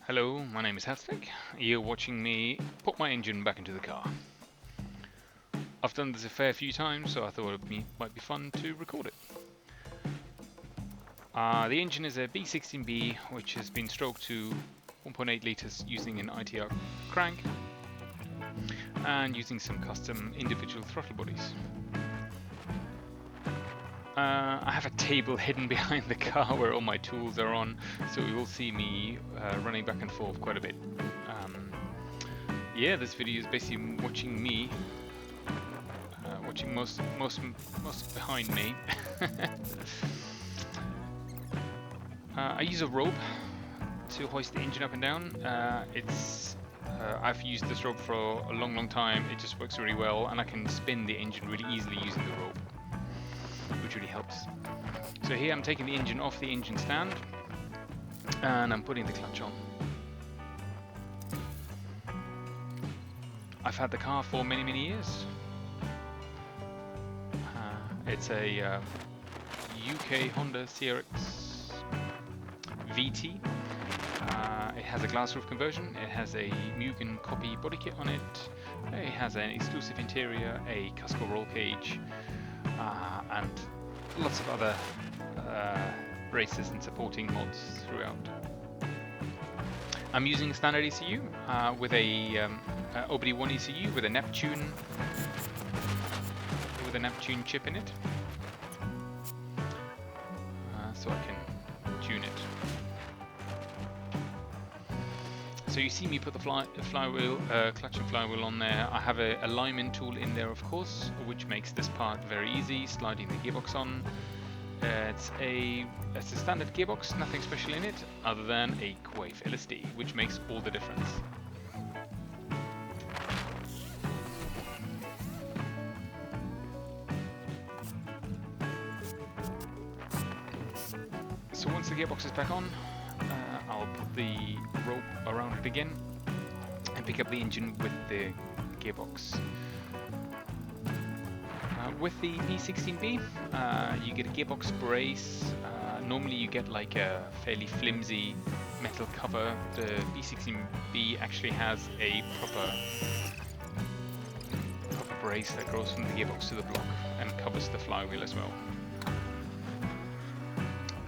Hello, my name is Hastic. You're watching me put my engine back into the car. I've done this a fair few times, so I thought it might be fun to record it. The engine is a B16B, which has been stroked to 1.8 litres using an ITR crank and using some custom individual throttle bodies. I have a table hidden behind the car where all my tools are on, so you will see me running back and forth quite a bit. Yeah, this video is basically watching me, watching most behind me. I use a rope to hoist the engine up and down. I've used this rope for a long time. It just works really well, and I can spin the engine really easily using the rope, which really helps. So here I'm taking the engine off the engine stand and I'm putting the clutch on. I've had the car for many years. It's a UK Honda CRX VT. It has a glass roof conversion, it has a Mugen copy body kit on it, it has an exclusive interior, a Cusco roll cage, and lots of other braces and supporting mods throughout. I'm using a standard ECU with a OBD1 ECU with a Neptune chip in it, so I can tune it. So you see me put the flywheel, clutch and flywheel on there. I have a alignment tool in there, of course, which makes this part very easy, sliding the gearbox on. It's a standard gearbox, nothing special in it, other than a Quaife LSD, which makes all the difference. So once the gearbox is back on, I'll put the rope around it again and pick up the engine with the gearbox. With the B16B, you get a gearbox brace. Normally you get like a fairly flimsy metal cover. The B16B actually has a proper brace that goes from the gearbox to the block and covers the flywheel as well.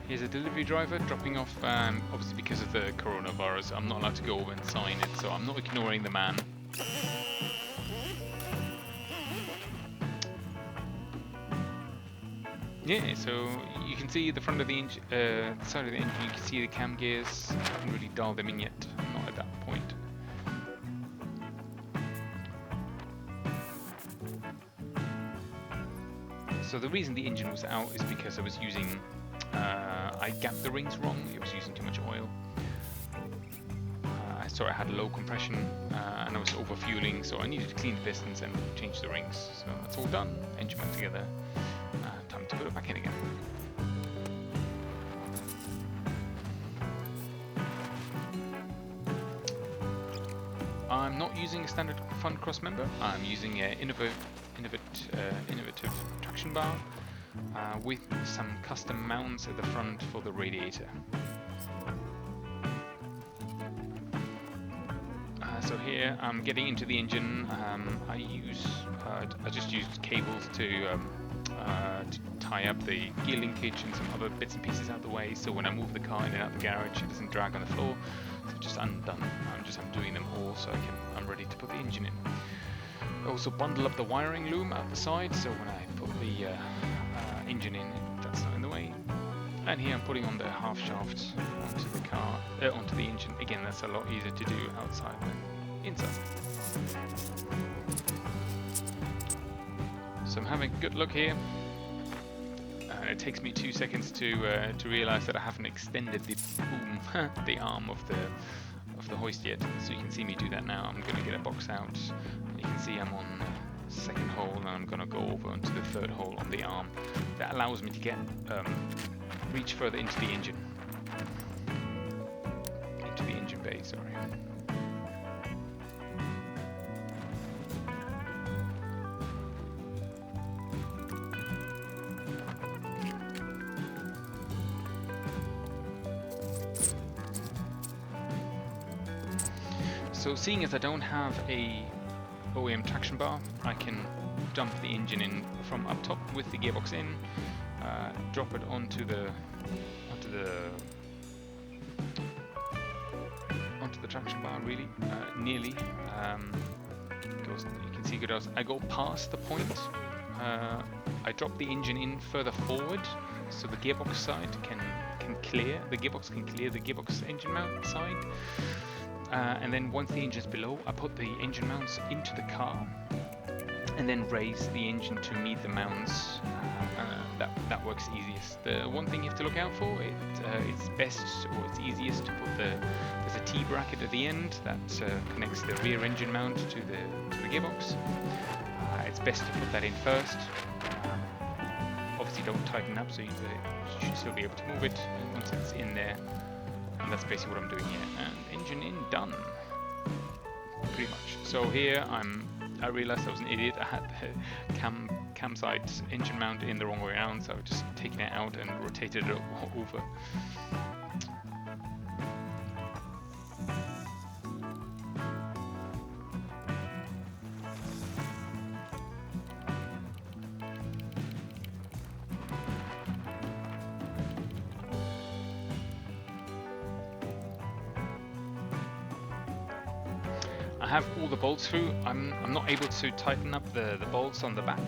Here's a delivery driver dropping off, obviously because of the coronavirus, I'm not allowed to go over and sign it, so I'm not ignoring the man. Yeah, so you can see the front of the engine, side of the engine, you can see the cam gears. I haven't really dialed them in yet, not at that point. So the reason the engine was out is because I was using, I gapped the rings wrong, it was using too much oil. I saw I had low compression and I was over fueling, so I needed to clean the pistons and change the rings. So that's all done, engine back together. Time to put it back in again. I'm not using a standard front cross member. I'm using an innovative traction bar with some custom mounts at the front for the radiator. So here I'm getting into the engine. I just used cables to tie up the gear linkage and some other bits and pieces out of the way, so when I move the car in and out the garage it doesn't drag on the floor. So just undone. I'm doing them all so I'm ready to put the engine in. I also bundle up the wiring loom out the side, so when I put the engine in, that's not in the way. And here I'm putting on the half shaft onto the car, onto the engine. Again, that's a lot easier to do outside than inside. So I'm having a good look here, and it takes me 2 seconds to realize that I haven't extended the boom, the arm of the hoist yet. So you can see me do that now. I'm going to get a box out. You can see I'm on the second hole, and I'm going to go over onto the third hole on the arm. That allows me to get reach further into the engine bay. Sorry. So seeing as I don't have a OEM traction bar, I can dump the engine in from up top with the gearbox in, drop it onto the traction bar, really nearly. You can see good as I go past the point. I drop the engine in further forward, so the gearbox side can clear. The gearbox can clear the gearbox engine mount side. And then once the engine's below, I put the engine mounts into the car and then raise the engine to meet the mounts. That works easiest. The one thing you have to look out for, it's best or it's easiest to put there's a T bracket at the end that connects the rear engine mount to the gearbox. It's best to put that in first. Obviously don't tighten up, so you should still be able to move it once it's in there. And that's basically what I'm doing here. And engine in, done. Pretty much. So here I realized I was an idiot. I had the cam side engine mount in the wrong way around, so I've just taken it out and rotated it over. I have all the bolts through. I'm not able to tighten up the bolts on the back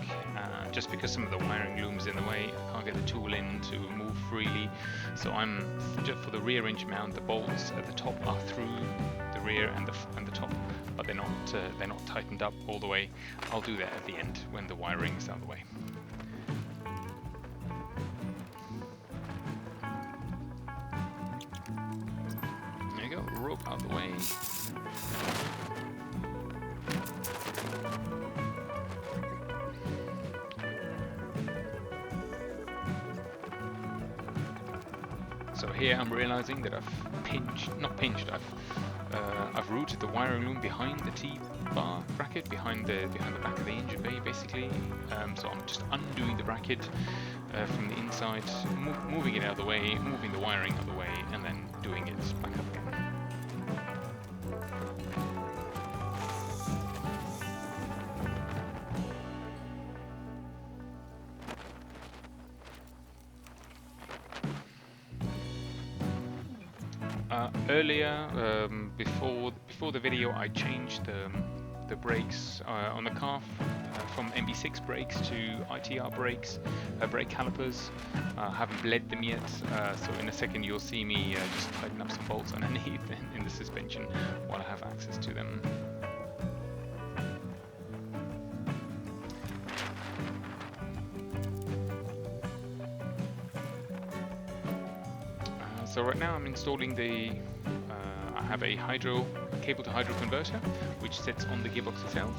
just because some of the wiring looms in the way. I can't get the tool in to move freely. So I'm just for the rear engine mount. The bolts at the top are through the rear and the top, but they're not tightened up all the way. I'll do that at the end when the wiring is out of the way. There you go. Rope out of the way. So here I'm realizing that I've routed the wiring loom behind the T-bar bracket, behind the back of the engine bay, basically. So I'm just undoing the bracket from the inside, moving it out of the way, moving the wiring out of the way, and then doing it back up again. Earlier, before the video, I changed the brakes on the car from MB6 brakes to ITR brakes, brake calipers. I haven't bled them yet, so in a second you'll see me just tighten up some bolts underneath in the suspension while I have access to them. So right now I'm installing I have a cable to hydro converter which sits on the gearbox itself.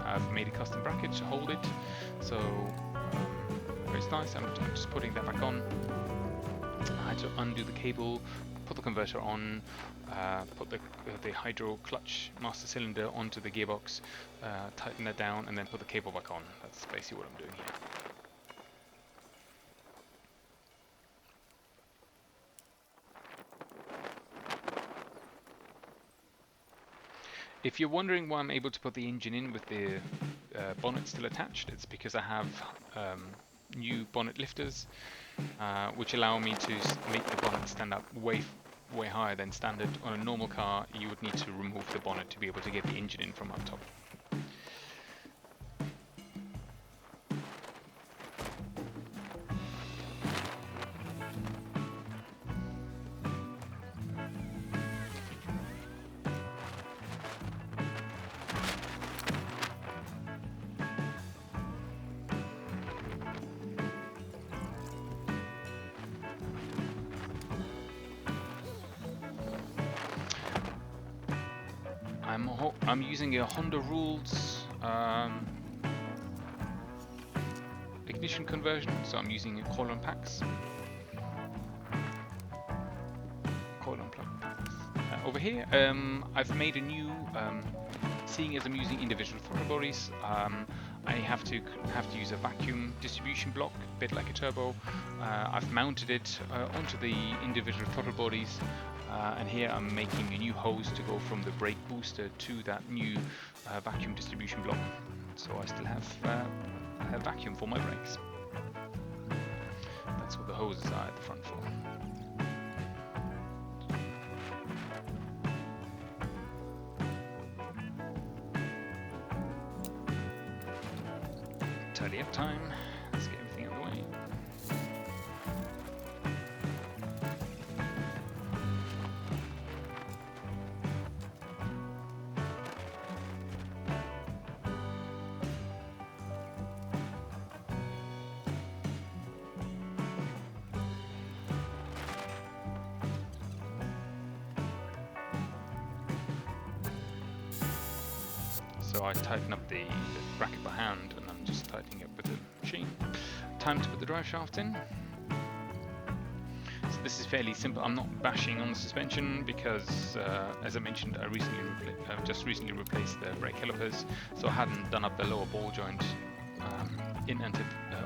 I've made a custom bracket to hold it, so it's nice. I'm just putting that back on. I had to undo the cable, put the converter on, put the hydro clutch master cylinder onto the gearbox, tighten that down, and then put the cable back on. That's basically what I'm doing here. If you're wondering why I'm able to put the engine in with the bonnet still attached, it's because I have new bonnet lifters which allow me to make the bonnet stand up way higher than standard. On a normal car you would need to remove the bonnet to be able to get the engine in from up top. I'm using a Honda Rules ignition conversion, so I'm using coil-on packs. Coil-on plug packs. Over here, I've made a new, seeing as I'm using individual throttle bodies, I have to use a vacuum distribution block, a bit like a turbo. I've mounted it onto the individual throttle bodies, and here I'm making a new hose to go from the brake booster to that new vacuum distribution block. So I still have a vacuum for my brakes. That's what the hoses are at the front for. Tidy up time. Let's get everything out of the way. So I tighten up the bracket by hand, and I'm just tightening it with the machine. Time to put the drive shaft in. So this is fairly simple. I'm not bashing on the suspension because, as I mentioned, I just recently replaced the brake calipers, so I hadn't done up the lower ball joint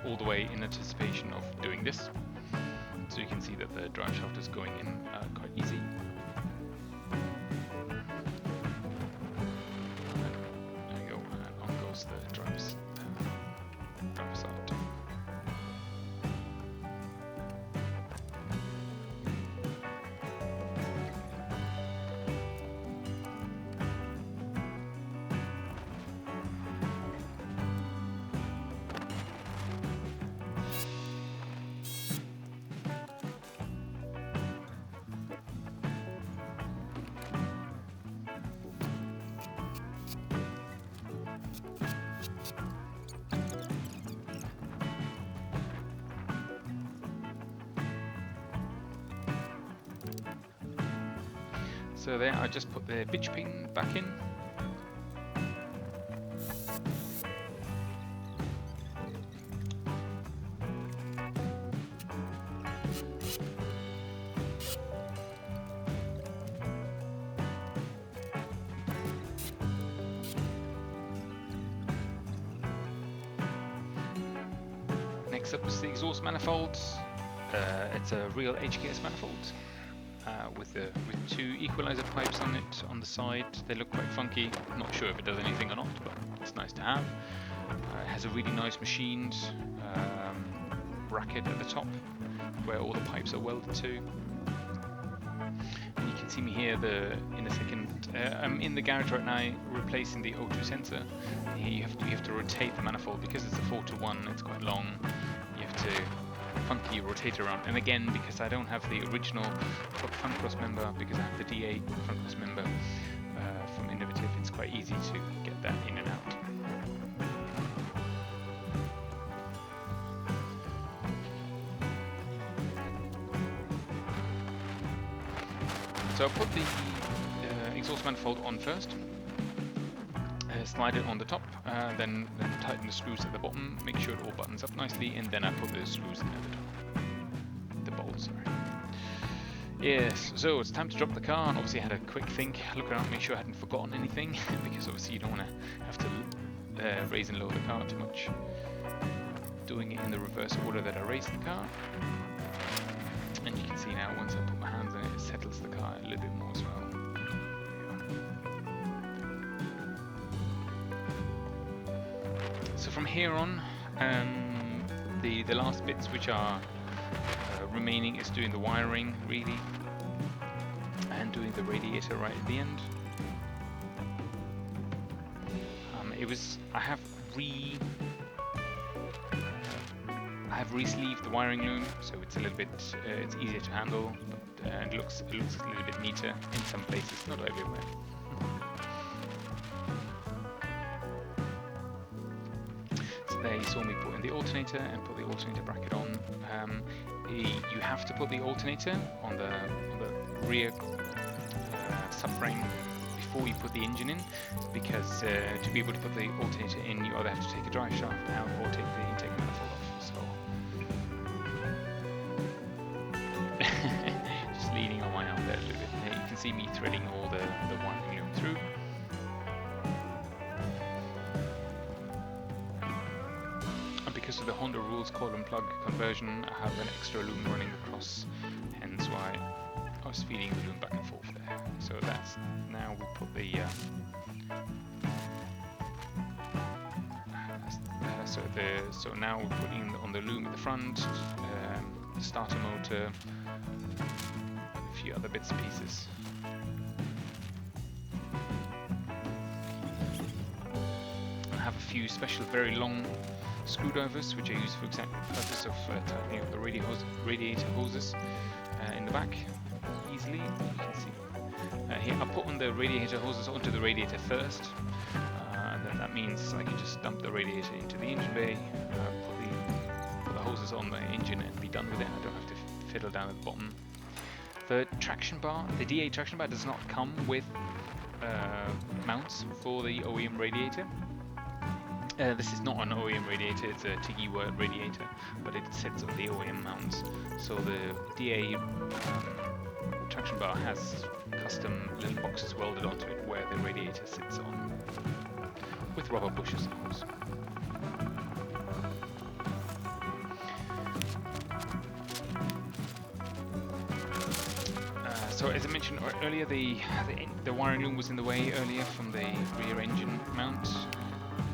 all the way in anticipation of doing this. So you can see that the drive shaft is going in quite easy. The driver side. So there, I just put the pitch pin back in. Next up is the exhaust manifold. It's a real HKS manifold. With two equalizer pipes on it on the side. They look quite funky. Not sure if it does anything or not, but it's nice to have. It has a really nice machined bracket at the top where all the pipes are welded to. And you can see me here in a second. I'm in the garage right now replacing the O2 sensor. Here you have to rotate the manifold because it's a 4-to-1. It's quite long. You have to funky rotate around, and again, because I don't have the original front cross member, because I have the D8 front cross member from Innovative, it's quite easy to get that in and out. So I'll put the exhaust manifold on first, slide it on the top, then tighten the screws at the bottom, make sure it all buttons up nicely, and then I put the screws in at the top. The bolts, sorry. Yes, so it's time to drop the car, and obviously I had a quick think, look around, make sure I hadn't forgotten anything, because obviously you don't want to have to raise and lower the car too much. Doing it in the reverse order that I raised the car. And you can see now, once I put my hands on it, it settles the car a little bit more as well. So from here on, the last bits which are remaining is doing the wiring, really, and doing the radiator right at the end. I have re-sleeved the wiring loom, so it's a little bit it's easier to handle, but, and it looks a little bit neater in some places, not everywhere. So there you saw me put in the alternator and put the alternator bracket on. You have to put the alternator on the rear subframe before you put the engine in, because to be able to put the alternator in, you either have to take a drive shaft out or take the intake manifold off. So just leaning on my arm there a little bit. Here you can see me threading all the wiring loom through. because of the Honda rules coil and plug conversion, I have an extra loom running across, hence why I was feeding the loom back and forth there. So that's, now we'll put the so now we're putting on the loom at the front, the starter motor, and a few other bits and pieces. I have a few special very long screwdrivers which I use for exactly the purpose of tightening up the radiator hoses in the back easily. You can see here I put on the radiator hoses onto the radiator first. Then that means I can just dump the radiator into the engine bay, put the hoses on the engine and be done with it. I don't have to fiddle down at the bottom. The traction bar, the DA traction bar does not come with mounts for the OEM radiator. This is not an OEM radiator, it's a Tiggy Word radiator, but it sits on the OEM mounts. So the DA traction bar has custom little boxes welded onto it where the radiator sits on, with rubber bushes of course. So as I mentioned earlier, the wiring loom was in the way earlier from the rear engine mount,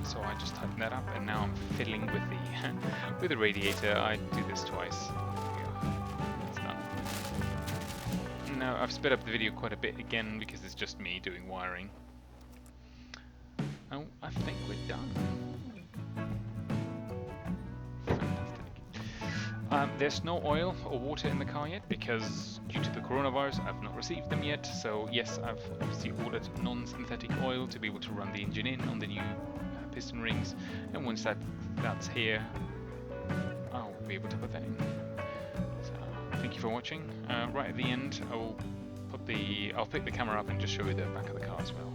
so I just tightened that up, and now I'm fiddling with the with the radiator. I do this twice. It's done. Now I've sped up the video quite a bit again because it's just me doing wiring. Oh, I think we're done. Fantastic. There's no oil or water in the car yet because due to the coronavirus I've not received them yet. So yes, I've obviously ordered non-synthetic oil to be able to run the engine in on the new piston rings, and once that's here, I'll be able to put that in. So thank you for watching. Right at the end, I'll pick the camera up and just show you the back of the car as well.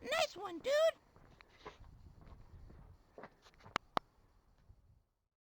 Nice one, dude!